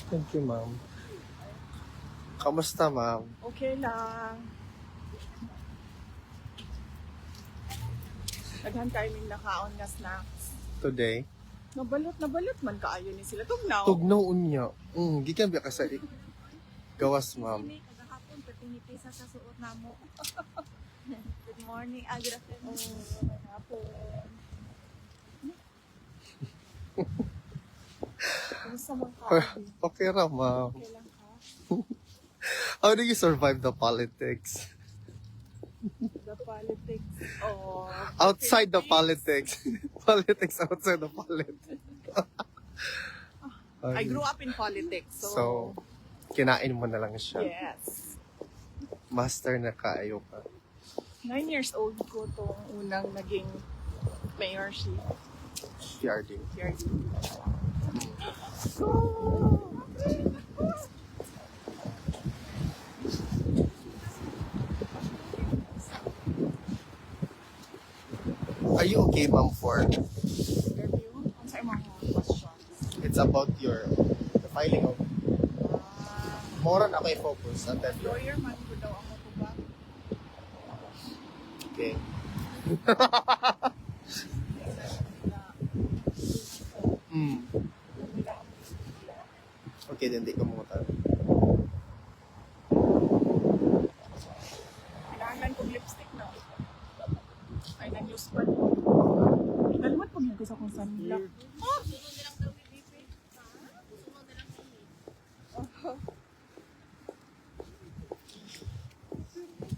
Thank you, ma'am. Kamusta, ma'am? Okay lang. Daghan kayo ning nakaon nga snacks. Today? Nabalot man kaayo ni sila. Tugnaw. Tugnaw unya. Gikan ba ka sa gawas, ma'am? Hindi, kagahapon, patinipisa sa suot na mo. Good morning, good afternoon. Hapon. Kumusta man ka? Okay ra, ma'am. Okay lang ka? How do you survive the politics? The politics. Oh. Outside the politics. Politics outside the politics. I grew up in politics. So, kinain mo na lang siya. Yes. Master na kaayo ka. 9 years old ko tong unang naging mayorship. PRD. PRD. Are you okay, ma'am, for Interview? Ang sa mga questions. it's about the filing of more na ako i-focus and then Lawyer man ko daw ako ko ba? okay. Okay, then di ko mutan. Kailangan kong lipstick na. Ay, nag-use pa. Nalimat ko ko sa kung saan nila.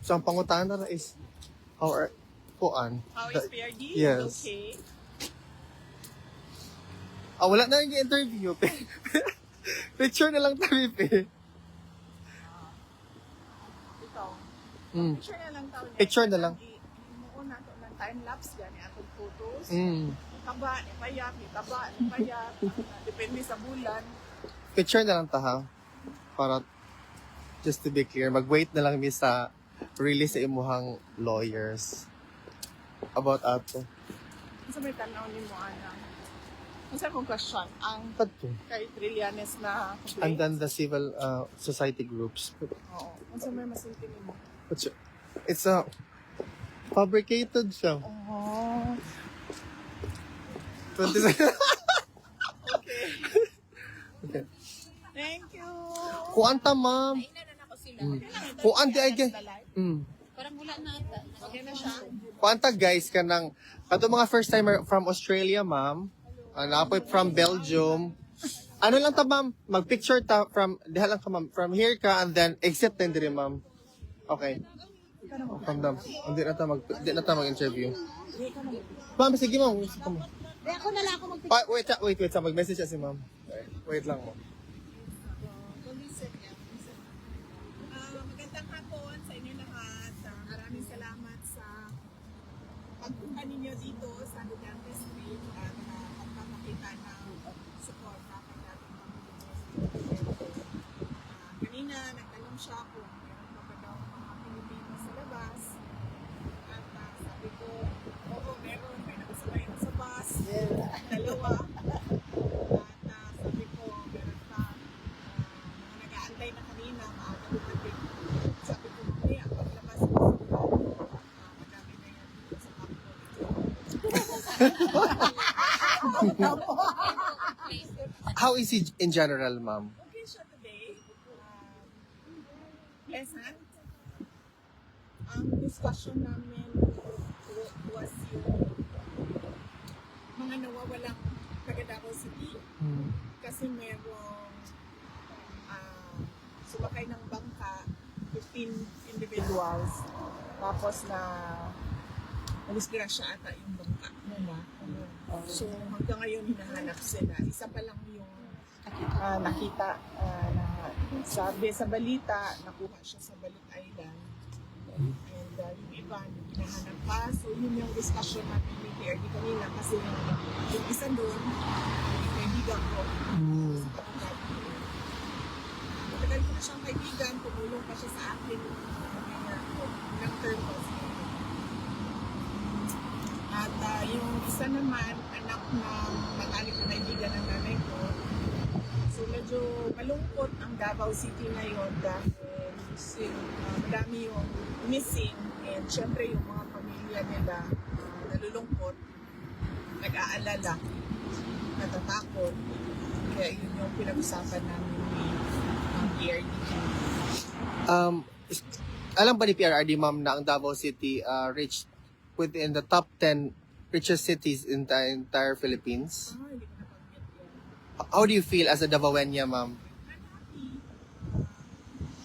So, ang pangutana na is how are kuan? How is PRD? Yes. Okay. Wala na yung interview. Picture na lang tayo, pe. Ikaw. Mm. Picture na lang tao niya. Picture na lang. Imuon na ito ng time-lapse gani atong photos. Mm. Taba, ni payat, ni taba, ni payat. Depende sa bulan. Picture na lang ta, ha? Para, just to be clear, mag-wait na lang mi sa release sa imuhang lawyers about ato. Ano sa may tanaw ni mo, Ana? Ano sa akong question? Ang Kadto. kay Trillanes na complaint? And then the civil society groups. Oo. Ano sa may masinti ni mo? It's a fabricated siya. Oh. 27. Okay. Okay. Thank you. Kuanta, ma'am. Kailan na ako sila. Kuan di ay gay. Parang wala na ata. Okay na siya. Kuanta, guys, kanang kato mga first timer from Australia, ma'am. Napoy from Belgium. Ano lang ta, ma'am? Mag-picture ta from diha lang ka, ma'am. From here ka and then exit din diri, ma'am. Okay. From them. Hindi na ta mag-interview. Ma'am, sige, ma'am. Sige, ma'am. Di ako na lang ako mag Wait. Mag-message siya si ma'am. Wait lang mo. Magandang hapon sa inyo lahat. Maraming salamat sa pagpunta ninyo dito sa Duterte Street at pagpapakita ng suporta kay dating Pangulong. Kanina nagtanong siya kung meron pa ba daw mga Pilipino sa labas. At sabi ko, oo, meron. May nakasabay na sa bus. Dalawa. At sabi ko, meron pa mga nag-aantay na kanina, maaga dumating. Sabi ko, mamaya, paglabas ko sa madami na yan dito sa How is he in general, ma'am? Okay siya today. Pleasant. Ang discussion namin was yung mga nawawalang Tagadaw City kasi merong sumakay ng bangka 15 individuals tapos na disgrasya ata yung bangka. So hanggang ngayon hinahanap sila. Isa pa lang yung nakita na sabi sa balita, nakuha siya sa Balut Island. And yung iba, hinahanap pa. So yun yung discussion natin ni PRD kanina kasi yung isa doon, yung kaibigan ko. Sa kapatid ko. Matagal ko na siyang kaibigan, tumulong pa siya sa akin ng term ko. At yung isa naman, anak ng matalik na kaibigan ng nanay ko. So So medyo malungkot ang Davao City ngayon dahil madami yung missing and syempre yung mga pamilya nila nalulungkot, nag-aalala, natatakot. Kaya yun yung pinag-usapan namin ni PRD. Alam ba ni PRRD, ma'am, na ang Davao City reached within the top 10 richest cities in the entire Philippines? Hindi ko nabanggit yan. How do you feel as a Davaoeña, ma'am? I'm happy.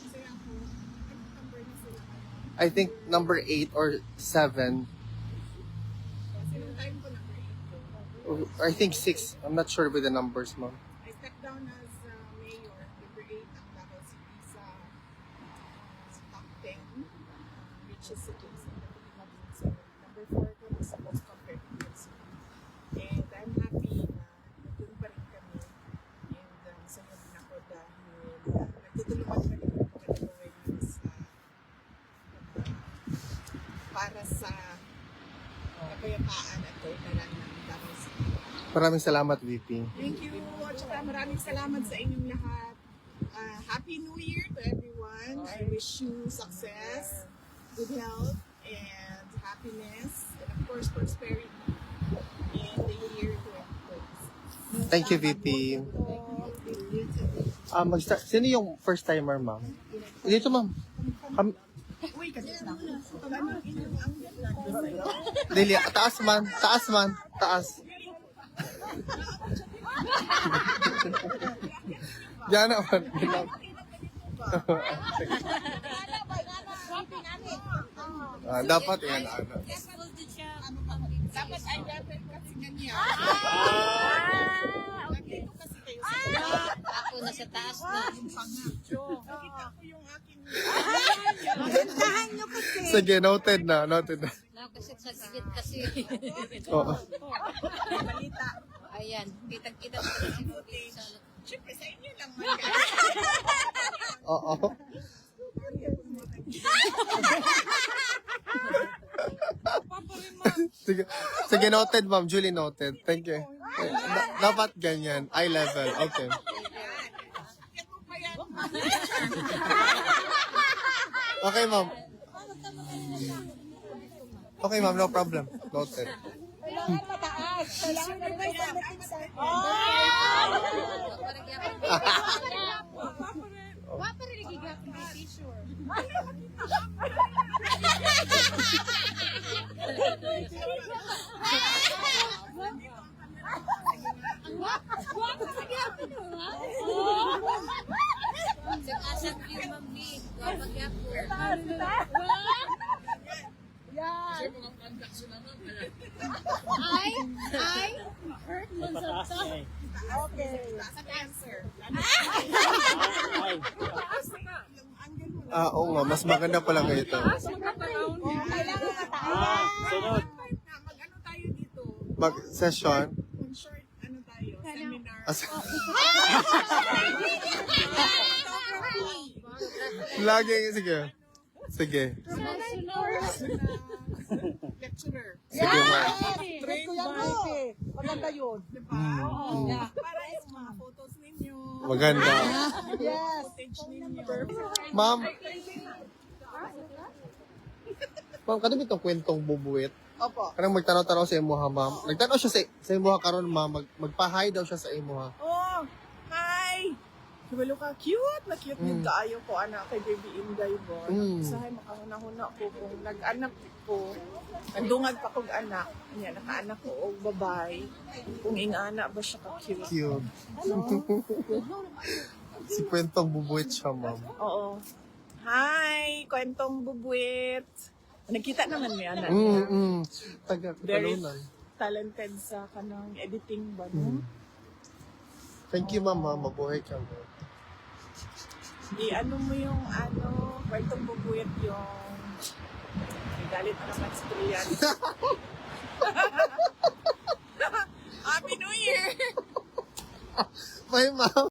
Kasi ako, anong number na sila ngayon? I think number 8 or 7. Kasi nung time ko number 8 ko. I think 6. I'm not sure with the numbers, ma'am. I stepped down as mayor, number 8 ang Davao City sa top 10 richest cities in the Philippines. So, number 4 ko sa most competitive city. And I'm happy na nandun pa rin kami. And masaya din ako dahil nagtutulungan pa rin yung mga Davaoeños para sa kapayapaan at kaunlaran ng Davao City. Maraming salamat, VP. Thank you. At saka maraming salamat sa inyong lahat. Happy New Year to everyone. I wish you success, good health, and happiness, and of course, prosperity in the year 2020. Thank you, VP. Mag-start. Sino yung first timer, ma'am? Dito, ma'am. Uy, kasi na. Ano inyong angle na sa'yo? Dili, taas man. Taas man. Taas. Diyan naman. Dapat yan. Dapat ay dapat kasi ganyan. Nandito kasi kayo sa Ako nasa taas na. nakita ko yung aking Sige, noted na. Noted na. Kasi sa gilid kasi. Oo. balita. Ayan, kitang-kita ko kasi sa Siyempre, sa inyo lang man guys. Oo. Sige, sige, noted, ma'am. Julie, noted. Thank you. Dapat ganyan. Eye level. Okay. Yan mo pa yan. Okay, ma'am. Okay, ma'am. No problem. Noted. Asap yung mami. Wapag-yapon. Ay. Hurt mo sa to. Last answer. Oo nga. Mas maganda pala kayo ito. Sunod. Mag-ano tayo dito? Mag-session. Mag-short, ano tayo? Seminar. Lagi. Sige. Sige. Lecturer. Sige, ma'am. Train by. Maganda yun. Diba? Oo. Para yung mga photos ninyo. Maganda. Yes. Footage ninyo. Ma'am. Ma'am, kadumi itong kwentong bubuwit. Opo. Kanang magtanaw-tanaw sa imuha, ma'am. Nagtanaw siya sa imuha karon, ma'am. Magpa-hi daw siya sa imuha. Oh, hi! Kabalo ka, cute na cute yung kaayo ko, anak, kay Baby Inday mo. Sahay, makahuna-huna ko kung nag-anak ko, nagdungag pa kong anak, niya, naka-anak ko o babae, kung ing-anak ba siya ka-cute. Cute. Si kwentong bubuwit siya, ma'am. Oo. Hi! Kwentong bubuit. Nakita naman niya, anak. Very Taga-Katalunan. talented sa kanang editing ba, no? Thank you, ma'am. Mabuhay ka, ma'am. Ano mo yung kwentong bubuit yung galit na naman si Trian. Happy New Year! Bye, ma'am.